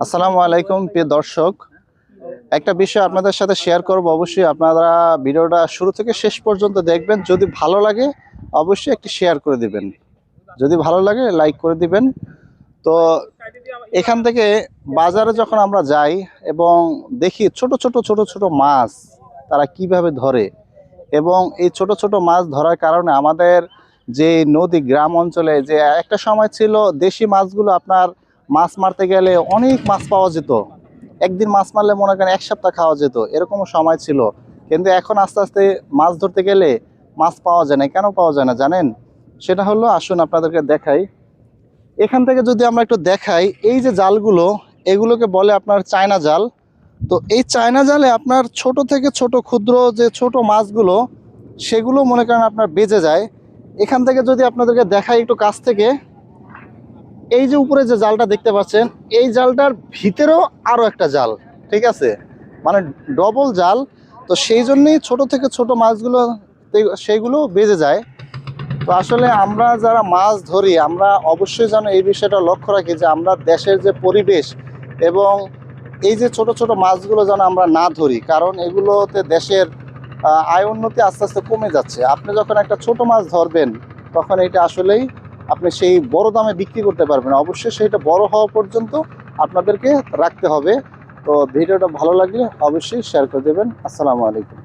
আসসালামু আলাইকুম প্রিয় দর্শক, একটা বিষয় আপনাদের সাথে শেয়ার করব। অবশ্যই আপনারা ভিডিওটা শুরু থেকে শেষ পর্যন্ত দেখবেন। যদি ভালো লাগে অবশ্যই একটি শেয়ার করে দিবেন, যদি ভালো লাগে লাইক করে দিবেন। তো এখান থেকে বাজারে যখন আমরা যাই এবং দেখি ছোট ছোট ছোট ছোট মাছ তারা কিভাবে ধরে, এবং এই ছোট ছোট মাছ ধরার কারণে আমাদের যে নদী গ্রাম অঞ্চলে যে একটা সময় ছিল, দেশি মাছগুলো আপনার মাছ মারতে গেলে অনেক মাছ পাওয়া যেত। একদিন মাছ মারলে মনে করেন এক সপ্তাহ খাওয়া যেত, এরকমও সময় ছিল। কিন্তু এখন আস্তে আস্তে মাছ ধরতে গেলে মাছ পাওয়া যায় না। কেন পাওয়া যায় না জানেন? সেটা হলো, আসুন আপনাদেরকে দেখাই। এখান থেকে যদি আমরা একটু দেখাই, এই যে জালগুলো, এগুলোকে বলে আপনার চায়না জাল। তো এই চায়না জালে আপনার ছোট থেকে ছোট ক্ষুদ্র যে ছোট মাছগুলো, সেগুলো মনে করেন আপনার বেঁচে যায়। এখান থেকে যদি আপনাদেরকে দেখাই একটু কাছ থেকে, এই যে উপরে যে জালটা দেখতে পাচ্ছেন, এই জালটার ভিতরেও আরো একটা জাল, ঠিক আছে, মানে ডবল জাল। তো সেই জন্যই ছোট থেকে ছোট মাছগুলো সেইগুলো বেঁচে যায়। তো আসলে আমরা যারা মাছ ধরি, আমরা অবশ্যই যেন এই বিষয়টা লক্ষ্য রাখি যে আমরা দেশের যে পরিবেশ এবং এই যে ছোট ছোট মাছগুলো যেন আমরা না ধরি, কারণ এগুলোতে দেশের আয় উন্নতি আস্তে আস্তে কমে যাচ্ছে। আপনি যখন একটা ছোট মাছ ধরবেন, তখন এটা আসলেই আপনি সেই বড় দামে বিক্রি করতে পারবেন। অবশ্যই সেইটা বড় হওয়া পর্যন্ত আপনাদেরকে রাখতে হবে। তো ভিডিওটা ভালো লাগলে অবশ্যই শেয়ার করে দেবেন। আসসালামু আলাইকুম।